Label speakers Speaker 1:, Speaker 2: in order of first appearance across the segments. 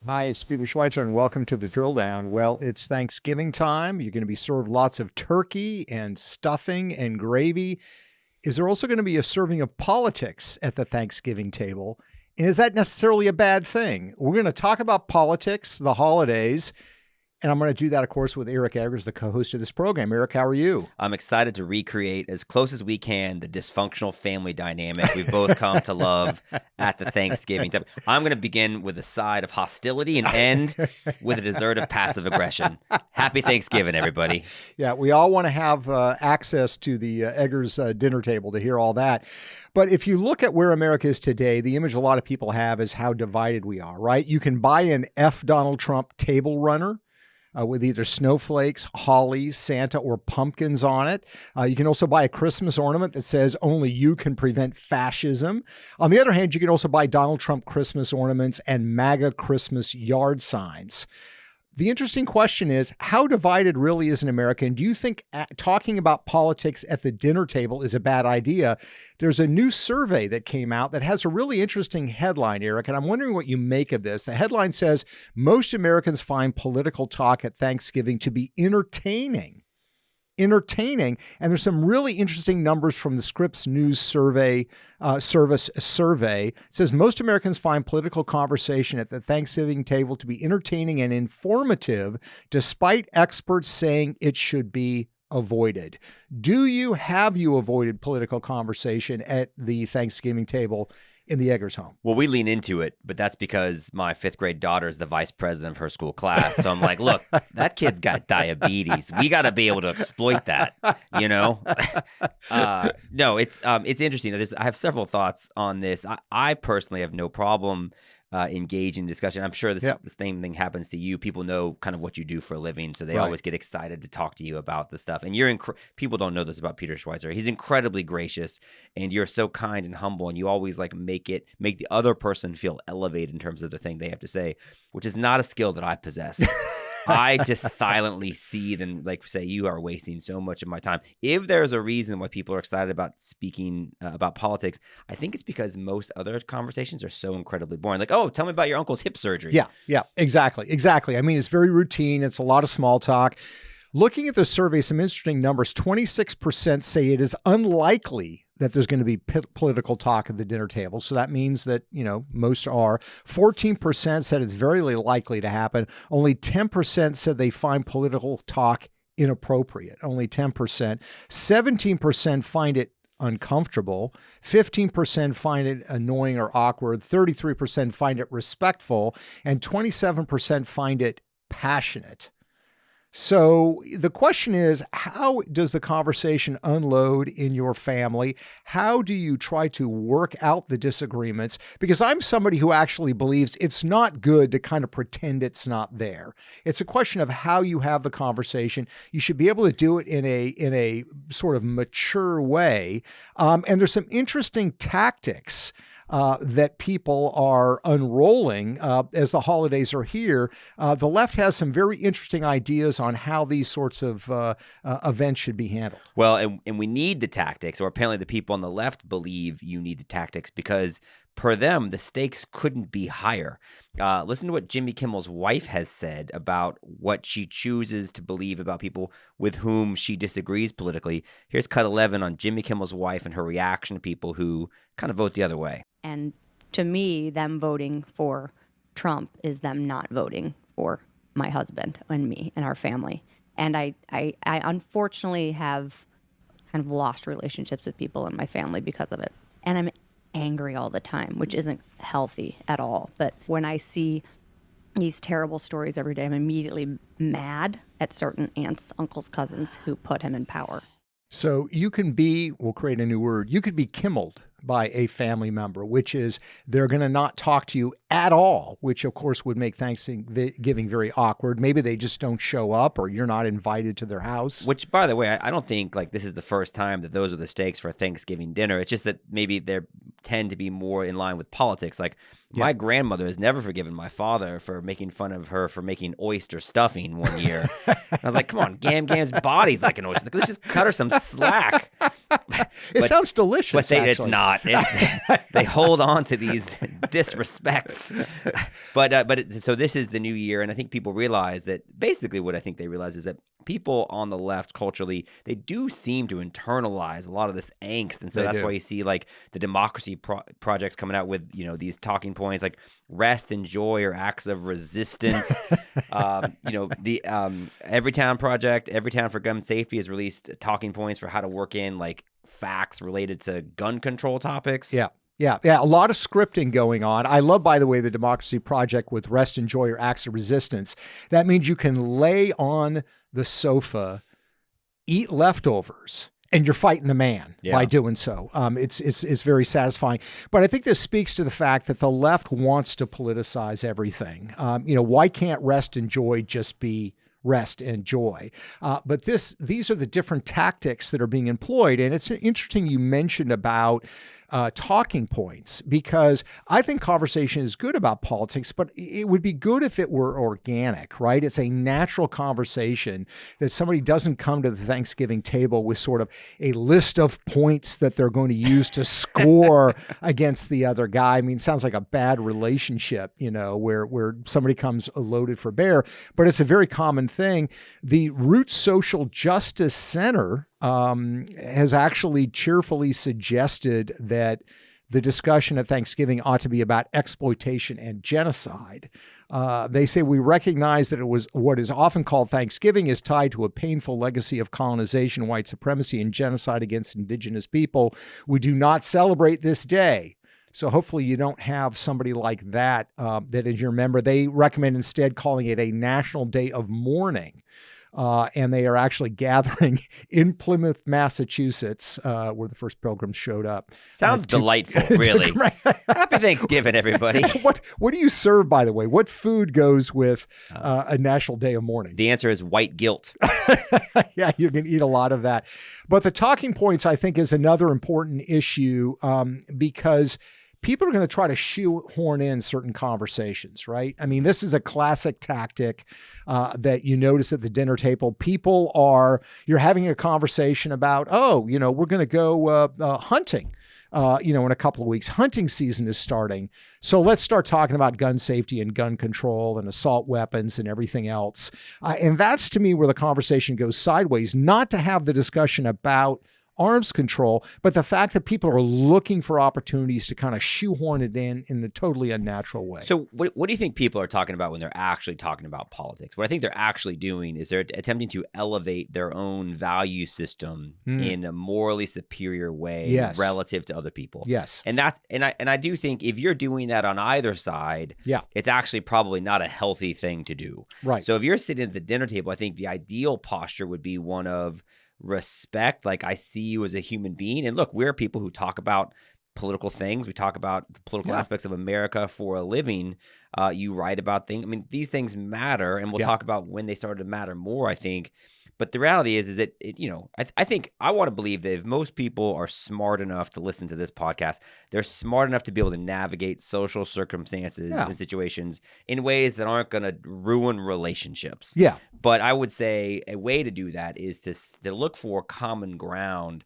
Speaker 1: Hi, it's Peter Schweizer, and welcome to the Drill Down. Well, it's Thanksgiving time. You're going to be served lots of turkey and stuffing and gravy. Is there also going to be a serving of politics at the Thanksgiving table? And is that necessarily a bad thing? We're going to talk about politics, the holidays, and I'm going to do that, of course, with Eric Eggers, the co-host of this program. Eric, how are you?
Speaker 2: I'm excited to recreate as close as we can the dysfunctional family dynamic we've both come to love at the Thanksgiving time. I'm going to begin with a side of hostility and end with a dessert of passive aggression. Happy Thanksgiving, everybody.
Speaker 1: Yeah, we all want to have access to the Eggers dinner table to hear all that. But if you look at where America is today, the image a lot of people have is how divided we are, right? You can buy an F Donald Trump table runner with either snowflakes, holly, Santa, or pumpkins on it. You can also buy a Christmas ornament that says only you can prevent fascism. On the other hand, you can also buy Donald Trump Christmas ornaments and MAGA Christmas yard signs. The interesting question is, how divided really is an America? And do you think talking about politics at the dinner table is a bad idea? There's a new survey that came out that has a really interesting headline, Eric, and I'm wondering what you make of this. The headline says, most Americans find political talk at Thanksgiving to be entertaining. And there's some really interesting numbers from the Scripps News survey. It says most Americans find political conversation at the Thanksgiving table to be entertaining and informative, despite experts saying it should be avoided. Have you avoided political conversation at the Thanksgiving table in the Eggers home?
Speaker 2: Well, we lean into it, but that's because my 5th grade daughter is the vice president of her school class. So I'm like, look, that kid's got diabetes. We got to be able to exploit that, you know? No, it's interesting. I have several thoughts on this. I personally have no problem engage in discussion. I'm sure the same thing happens to you. People know kind of what you do for a living, so they always get excited to talk to you about the stuff. And people don't know this about Peter Schweizer. He's incredibly gracious, and you're so kind and humble, and you always like make the other person feel elevated in terms of the thing they have to say, which is not a skill that I possess. I just silently seethe and say, you are wasting so much of my time. If there's a reason why people are excited about speaking about politics, I think it's because most other conversations are so incredibly boring. Like, oh, tell me about your uncle's hip surgery.
Speaker 1: Yeah, exactly. I mean, it's very routine. It's a lot of small talk. Looking at the survey, some interesting numbers. 26% say it is unlikely that there's going to be political talk at the dinner table. So that means that, most are. 14% said it's very likely to happen. Only 10% said they find political talk inappropriate. Only 10%. 17% find it uncomfortable. 15% find it annoying or awkward. 33% find it respectful. And 27% find it passionate. So the question is, how does the conversation unload in your family? How do you try to work out the disagreements? Because I'm somebody who actually believes it's not good to kind of pretend it's not there. It's a question of how you have the conversation. You should be able to do it in a sort of mature way. And there's some interesting tactics that people are unrolling as the holidays are here. The left has some very interesting ideas on how these sorts of events should be handled.
Speaker 2: Well, and we need the tactics, or apparently the people on the left believe you need the tactics because per them, the stakes couldn't be higher. Listen to what Jimmy Kimmel's wife has said about what she chooses to believe about people with whom she disagrees politically. Here's cut 11 on Jimmy Kimmel's wife and her reaction to people who kind of vote the other way.
Speaker 3: And to me, them voting for Trump is them not voting for my husband and me and our family. And I unfortunately have kind of lost relationships with people in my family because of it. And I'm angry all the time, which isn't healthy at all. But when I see these terrible stories every day, I'm immediately mad at certain aunts, uncles, cousins who put him in power.
Speaker 1: So you can we'll create a new word, you could be kimmeled by a family member, which is they're going to not talk to you at all, which of course would make Thanksgiving very awkward. Maybe they just don't show up or you're not invited to their house.
Speaker 2: Which, by the way, I don't think this is the first time that those are the stakes for Thanksgiving dinner. It's just that maybe they're tend to be more in line with politics. Like my grandmother has never forgiven my father for making fun of her for making oyster stuffing one year. I was like, come on, Gam's body's like an oyster. Let's just cut her some slack.
Speaker 1: It sounds delicious.
Speaker 2: But it's not. They hold on to these disrespects. So this is the new year, and I think people realize that basically what I think they realize is that people on the left culturally, they do seem to internalize a lot of this angst. And so that's why you see like the democracy projects coming out with, these talking points like rest and joy or acts of resistance. The Everytown Project, Everytown for Gun Safety has released talking points for how to work in like facts related to gun control topics.
Speaker 1: Yeah. A lot of scripting going on. I love, by the way, the Democracy Project with rest and joy or acts of resistance. That means you can lay on the sofa, eat leftovers, and you're fighting the man by doing so. It's very satisfying. But I think this speaks to the fact that the left wants to politicize everything. Why can't rest and joy just be rest and joy? But these are the different tactics that are being employed. And it's interesting you mentioned about talking points, because I think conversation is good about politics, but it would be good if it were organic, right? It's a natural conversation that somebody doesn't come to the Thanksgiving table with sort of a list of points that they're going to use to score against the other guy. I mean, it sounds like a bad relationship, where somebody comes loaded for bear, but it's a very common thing. The Roots Social Justice Center has actually cheerfully suggested that the discussion at Thanksgiving ought to be about exploitation and genocide. They say we recognize that it was what is often called Thanksgiving is tied to a painful legacy of colonization, white supremacy, and genocide against indigenous people. We do not celebrate this day. So hopefully you don't have somebody like that that is your member. They recommend instead calling it a national day of mourning. And they are actually gathering in Plymouth, Massachusetts, where the first pilgrims showed up.
Speaker 2: Sounds delightful, really. Happy Thanksgiving, everybody.
Speaker 1: What do you serve, by the way? What food goes with a national day of mourning?
Speaker 2: The answer is white guilt.
Speaker 1: Yeah, you're going to eat a lot of that. But the talking points, I think, is another important issue because people are going to try to shoehorn in certain conversations, right? I mean, this is a classic tactic that you notice at the dinner table. You're having a conversation about, we're going to go hunting, in a couple of weeks. Hunting season is starting. So let's start talking about gun safety and gun control and assault weapons and everything else. And that's, to me, where the conversation goes sideways, not to have the discussion about arms control, but the fact that people are looking for opportunities to kind of shoehorn it in a totally unnatural way.
Speaker 2: So what do you think people are talking about when they're actually talking about politics? What I think they're actually doing is they're attempting to elevate their own value system in a morally superior way relative to other people.
Speaker 1: Yes.
Speaker 2: And I do think if you're doing that on either side, it's actually probably not a healthy thing to do.
Speaker 1: Right.
Speaker 2: So if you're sitting at the dinner table, I think the ideal posture would be one of respect, like I see you as a human being. And look, we're people who talk about political things. We talk about the political aspects of America for a living. You write about things. I mean, these things matter, and we'll talk about when they started to matter more, I think. But the reality is that, I think I want to believe that if most people are smart enough to listen to this podcast, they're smart enough to be able to navigate social circumstances and situations in ways that aren't going to ruin relationships.
Speaker 1: Yeah.
Speaker 2: But I would say a way to do that is to look for common ground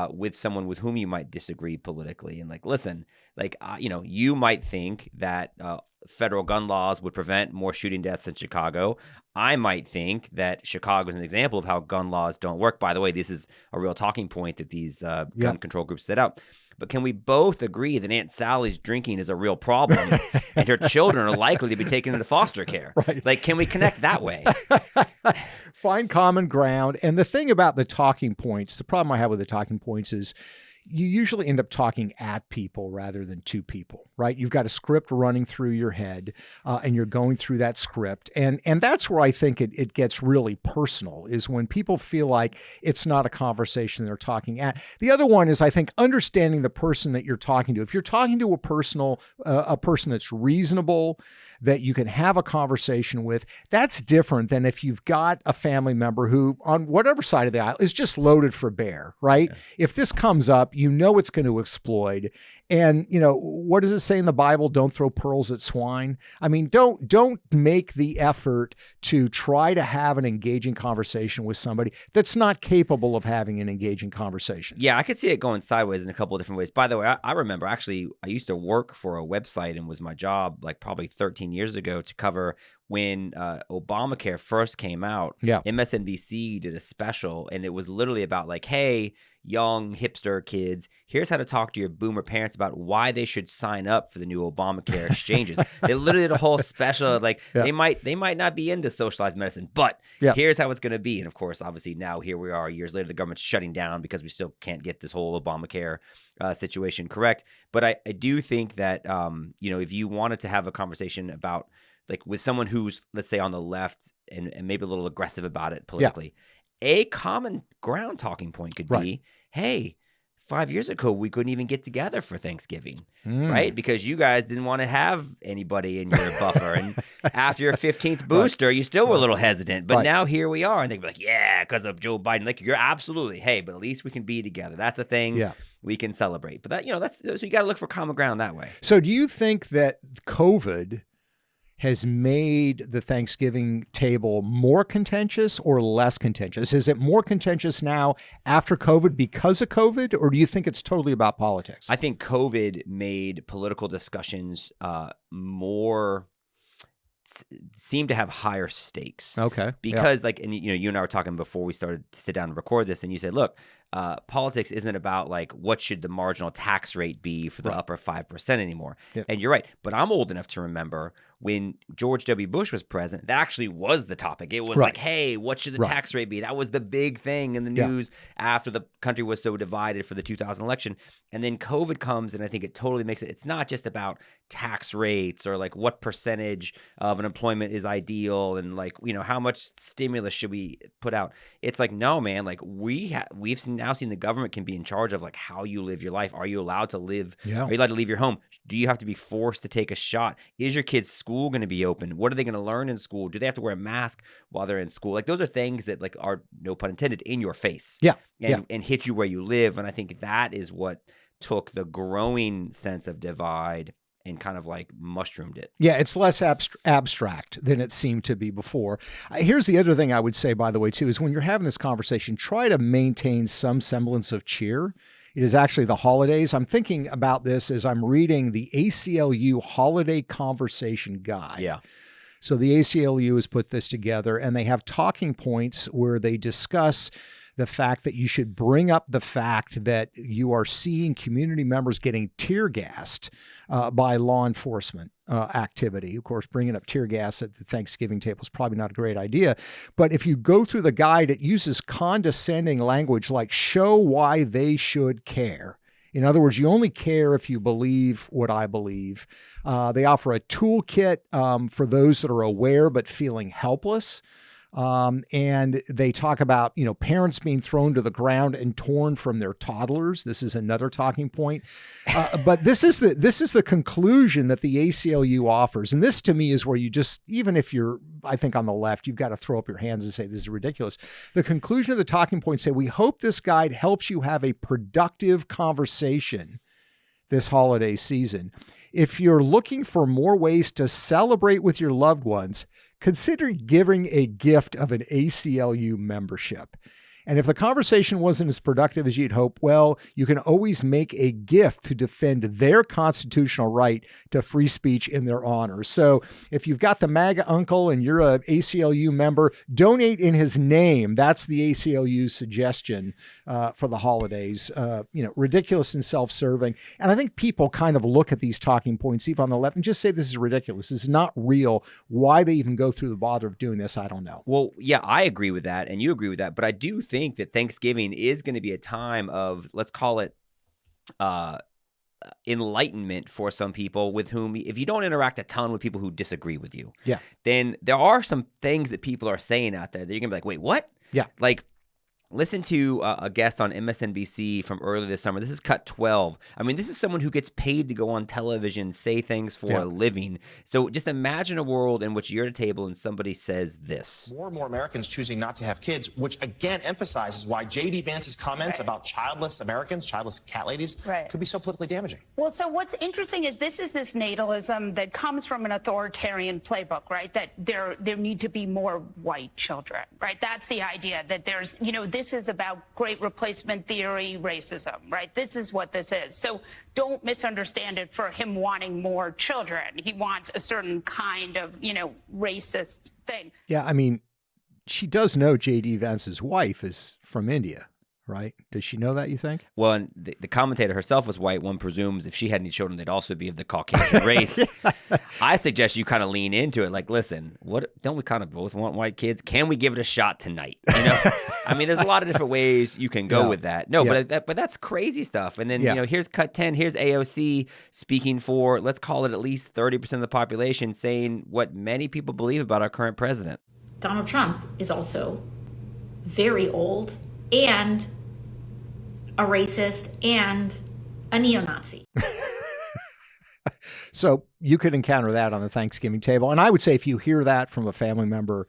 Speaker 2: with someone with whom you might disagree politically. And listen, you might think that federal gun laws would prevent more shooting deaths in Chicago. I might think that Chicago is an example of how gun laws don't work. By the way, this is a real talking point that these gun control groups set out. But can we both agree that Aunt Sally's drinking is a real problem and her children are likely to be taken into foster care?
Speaker 1: Right.
Speaker 2: Can we connect that way?
Speaker 1: Find common ground. And the thing about the talking points, the problem I have with the talking points is you usually end up talking at people rather than to people, right? You've got a script running through your head and you're going through that script. And that's where I think it gets really personal, is when people feel like it's not a conversation they're talking at. The other one is, I think, understanding the person that you're talking to. If you're talking to a person that's reasonable, that you can have a conversation with, that's different than if you've got a family member who, on whatever side of the aisle, is just loaded for bear, right? Yeah. If this comes up, up. You know it's going to explode. And, what does it say in the Bible? Don't throw pearls at swine. I mean, don't make the effort to try to have an engaging conversation with somebody that's not capable of having an engaging conversation.
Speaker 2: Yeah, I could see it going sideways in a couple of different ways. By the way, I remember actually I used to work for a website, and was my job like probably 13 years ago to cover when Obamacare first came out.
Speaker 1: Yeah.
Speaker 2: MSNBC did a special, and it was literally about like, hey, young hipster kids, here's how to talk to your boomer parents about why they should sign up for the new Obamacare exchanges. They literally did a whole special, like they might not be into socialized medicine, but here's how it's going to be. And of course, obviously now here we are years later, the government's shutting down because we still can't get this whole Obamacare situation correct. But I do think that, if you wanted to have a conversation about like with someone who's, let's say, on the left and maybe a little aggressive about it politically, a common ground talking point could be, hey, 5 years ago, we couldn't even get together for Thanksgiving, right? Because you guys didn't want to have anybody in your buffer. And after your 15th booster, you still were a little hesitant. But now here we are. And they'd be like, yeah, because of Joe Biden. Like, you're absolutely, hey, but at least we can be together. That's a thing we can celebrate. But that, so you got to look for common ground that way.
Speaker 1: So do you think that COVID has made the Thanksgiving table more contentious or less contentious? Is it more contentious now after COVID because of COVID, or do you think it's totally about politics?
Speaker 2: I think COVID made political discussions seem to have higher stakes.
Speaker 1: Okay.
Speaker 2: Because and you and I were talking before we started to sit down and record this, and you said, look, politics isn't about like what should the marginal tax rate be for the upper 5% anymore. Yep. And you're right. But I'm old enough to remember when George W. Bush was president, that actually was the topic. It was like, hey, what should the tax rate be? That was the big thing in the news after the country was so divided for the 2000 election. And then COVID comes, and I think it totally makes it, it's not just about tax rates or like what percentage of unemployment is ideal and like, how much stimulus should we put out? It's like, no, man, like we've now seen the government can be in charge of like how you live your life. Are you allowed to live? Are you allowed to leave your home? Do you have to be forced to take a shot? Is your kid's school going to be open? What are they going to learn in school? Do they have to wear a mask while they're in school? Like those are things that like are, no pun intended, in your face. And hit you where you live. And I think that is what took the growing sense of divide and kind of like mushroomed it.
Speaker 1: Yeah, it's less abstract than it seemed to be before. Here's the other thing I would say, by the way, too, is when you're having this conversation, try to maintain some semblance of cheer. It is actually the holidays. I'm thinking about this as I'm reading the ACLU Holiday Conversation Guide.
Speaker 2: Yeah.
Speaker 1: So the ACLU has put this together, and they have talking points where they discuss the fact that you should bring up the fact that you are seeing community members getting tear gassed by law enforcement activity. Of course, bringing up tear gas at the Thanksgiving table is probably not a great idea. But if you go through the guide, it uses condescending language like show why they should care. In other words, you only care if you believe what I believe. They offer a toolkit for those that are aware but feeling helpless. And they talk about, parents being thrown to the ground and torn from their toddlers. This is another talking point. But this is the conclusion that the ACLU offers. And this to me is where you just, even if you're, I think on the left, you've got to throw up your hands and say, this is ridiculous. The conclusion of the talking points say, we hope this guide helps you have a productive conversation this holiday season. If you're looking for more ways to celebrate with your loved ones, consider giving a gift of an ACLU membership. And if the conversation wasn't as productive as you'd hope, well, you can always make a gift to defend their constitutional right to free speech in their honor. So if you've got the MAGA uncle and you're a ACLU member, donate in his name. That's the ACLU's suggestion for the holidays. Ridiculous and self-serving. And I think people kind of look at these talking points, even on the left, and just say, this is ridiculous. This is not real. Why they even go through the bother of doing this, I don't know.
Speaker 2: Well, yeah, I agree with that. And you agree with that. But I do think that Thanksgiving is going to be a time of, let's call it enlightenment for some people with whom, if you don't interact a ton with people who disagree with you, then there are some things that people are saying out there that you're going to be like, wait, what?
Speaker 1: Yeah.
Speaker 2: Like Listen to a guest on MSNBC from earlier this summer. This is cut 12. I mean, this is someone who gets paid to go on television, say things for a living. So just imagine a world in which you're at a table and somebody says this.
Speaker 4: More and more Americans choosing not to have kids, which again emphasizes why J.D. Vance's comments about childless Americans, childless cat ladies, could be so politically damaging.
Speaker 5: Well, so what's interesting is this natalism that comes from an authoritarian playbook, right? That there need to be more white children, right? That's the idea that there's, this is about great replacement theory racism, right? This is what this is. So don't misunderstand it for him wanting more children. He wants a certain kind of, racist thing.
Speaker 1: Yeah, I mean, she does know J.D. Vance's wife is from India, right? Does she know that, you think?
Speaker 2: Well, and the commentator herself was white. One presumes if she had any children, they'd also be of the Caucasian race. I suggest you kind of lean into it. Like, listen, what don't we kind of both want white kids? Can we give it a shot tonight? I mean, there's a lot of different ways you can go with that. No, but that's crazy stuff. And then, here's cut 10. Here's AOC speaking for, let's call it at least 30% of the population, saying what many people believe about our current president.
Speaker 6: Donald Trump is also very old and a racist and a neo-Nazi.
Speaker 1: So you could encounter that on the Thanksgiving table. And I would say if you hear that from a family member,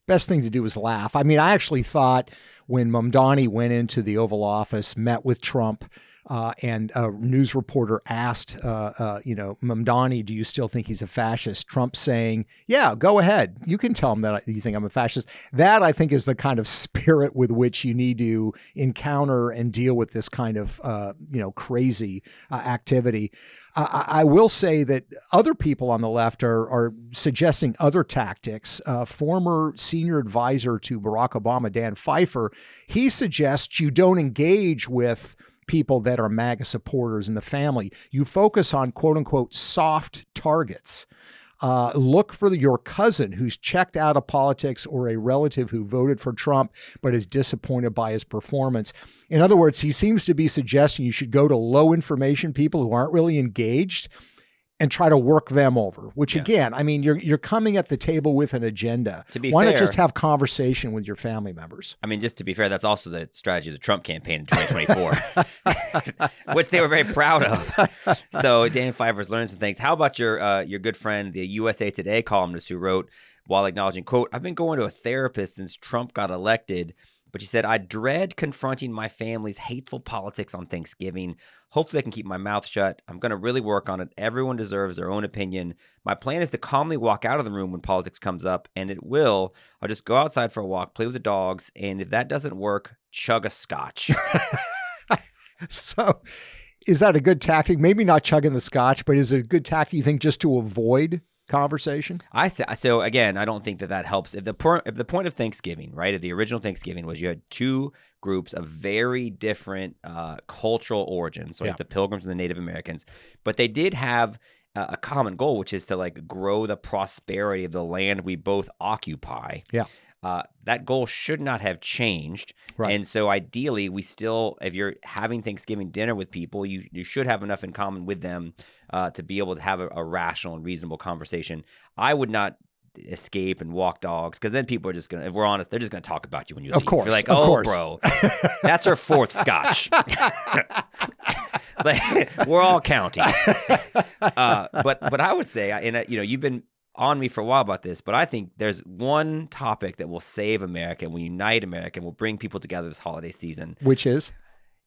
Speaker 1: best thing to do is laugh. I mean, I actually thought when Mamdani went into the Oval Office, met with Trump, and a news reporter asked, Mamdani, do you still think he's a fascist? Trump saying, yeah, go ahead. You can tell him that you think I'm a fascist. That, I think, is the kind of spirit with which you need to encounter and deal with this kind of, crazy activity. I will say that other people on the left are suggesting other tactics. Former senior advisor to Barack Obama, Dan Pfeiffer, he suggests you don't engage with people that are MAGA supporters in the family. You focus on quote unquote soft targets. Look for your cousin who's checked out of politics or a relative who voted for Trump but is disappointed by his performance. In other words, he seems to be suggesting you should go to low information people who aren't really engaged and try to work them over, which again, I mean, you're coming at the table with an agenda.
Speaker 2: To be
Speaker 1: Why
Speaker 2: fair,
Speaker 1: not just have conversation with your family members?
Speaker 2: I mean, just to be fair, that's also the strategy of the Trump campaign in 2024, which they were very proud of. So Dan Pfeiffer's learned some things. How about your good friend, the USA Today columnist who wrote, while acknowledging, quote, I've been going to a therapist since Trump got elected, but she said, I dread confronting my family's hateful politics on Thanksgiving. Hopefully I can keep my mouth shut. I'm going to really work on it. Everyone deserves their own opinion. My plan is to calmly walk out of the room when politics comes up, and it will. I'll just go outside for a walk, play with the dogs, and if that doesn't work, chug a scotch.
Speaker 1: So is that a good tactic? Maybe not chugging the scotch, but is it a good tactic, you think, just to avoid conversation?
Speaker 2: So again, I don't think that helps. If the point of Thanksgiving, right, of the original Thanksgiving was you had two groups of very different cultural origins, so like the Pilgrims and the Native Americans, but they did have a common goal, which is to like grow the prosperity of the land we both occupy. Yeah. That goal should not have changed. Right. And so ideally, we still, if you're having Thanksgiving dinner with people, you should have enough in common with them to be able to have a rational and reasonable conversation. I would not escape and walk dogs, because then people are just going to, if we're honest, they're just going to talk about you when you leave.
Speaker 1: Of course.
Speaker 2: You're like,
Speaker 1: oh,
Speaker 2: bro, that's her fourth scotch. Like, we're all counting. But I would say, and you've been on me for a while about this, but I think there's one topic that will save America and will unite America and will bring people together this holiday season.
Speaker 1: Which is?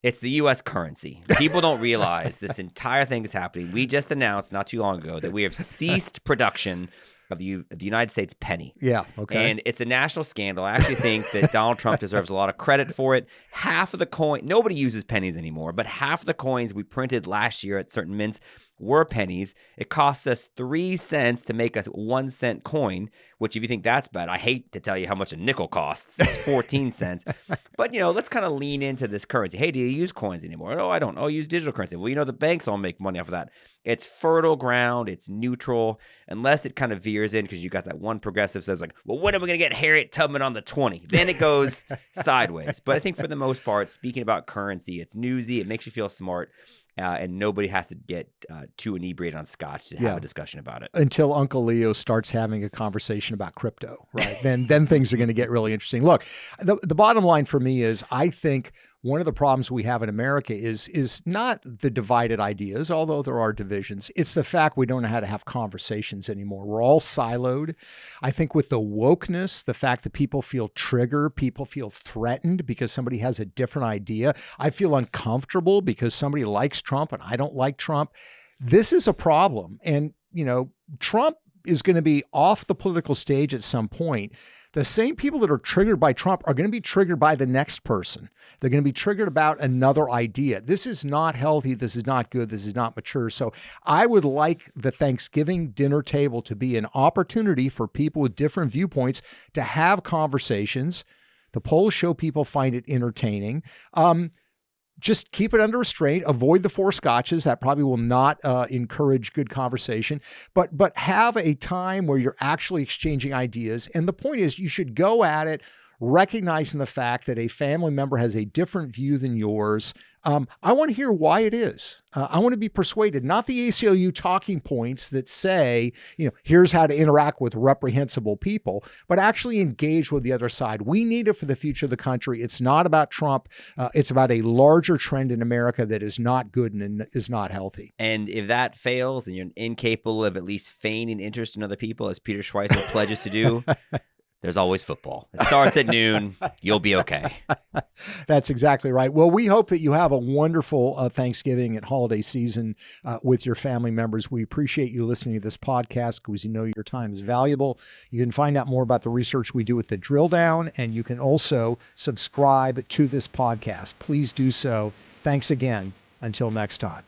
Speaker 2: It's the U.S. currency. People don't realize this entire thing is happening. We just announced not too long ago that we have ceased production of the United States penny.
Speaker 1: Yeah, okay.
Speaker 2: And it's a national scandal. I actually think that Donald Trump deserves a lot of credit for it. Half of the coin, nobody uses pennies anymore, but half of the coins we printed last year at certain mints were pennies. It costs us 3 cents to make a 1 cent coin, which if you think that's bad, I hate to tell you how much a nickel costs. It's 14 cents. But, let's kind of lean into this currency. Hey, do you use coins anymore? Oh, I don't. Oh, I use digital currency. Well, the banks all make money off of that. It's fertile ground. It's neutral, unless it kind of veers in because you got that one progressive says like, well, when are we going to get Harriet Tubman on the 20? Then it goes sideways. But I think for the most part, speaking about currency, it's newsy. It makes you feel smart. and nobody has to get too inebriated on scotch to have a discussion about it.
Speaker 1: Until Uncle Leo starts having a conversation about crypto, right? then things are going to get really interesting. Look, the bottom line for me is I think one of the problems we have in America is not the divided ideas, although there are divisions. It's the fact we don't know how to have conversations anymore. We're all siloed. I think with the wokeness, the fact that people feel triggered, people feel threatened because somebody has a different idea. I feel uncomfortable because somebody likes Trump and I don't like Trump. This is a problem. And, Trump is going to be off the political stage at some point. The same people that are triggered by Trump are going to be triggered by the next person. They're going to be triggered about another idea. This is not healthy. This is not good. This is not mature. So I would like the Thanksgiving dinner table to be an opportunity for people with different viewpoints to have conversations. The polls show people find it entertaining. Just keep it under restraint. Avoid the 4 scotches. That probably will not encourage good conversation. But have a time where you're actually exchanging ideas. And the point is, you should go at it recognizing the fact that a family member has a different view than yours. I want to hear why it is. I want to be persuaded, not the ACLU talking points that say, here's how to interact with reprehensible people, but actually engage with the other side. We need it for the future of the country. It's not about Trump. It's about a larger trend in America that is not good and is not healthy.
Speaker 2: And if that fails and you're incapable of at least feigning interest in other people, as Peter Schweizer pledges to do, there's always football. It starts at noon. You'll be okay.
Speaker 1: That's exactly right. Well, we hope that you have a wonderful Thanksgiving and holiday season with your family members. We appreciate you listening to this podcast because your time is valuable. You can find out more about the research we do with the Drill Down, and you can also subscribe to this podcast. Please do so. Thanks again. Until next time.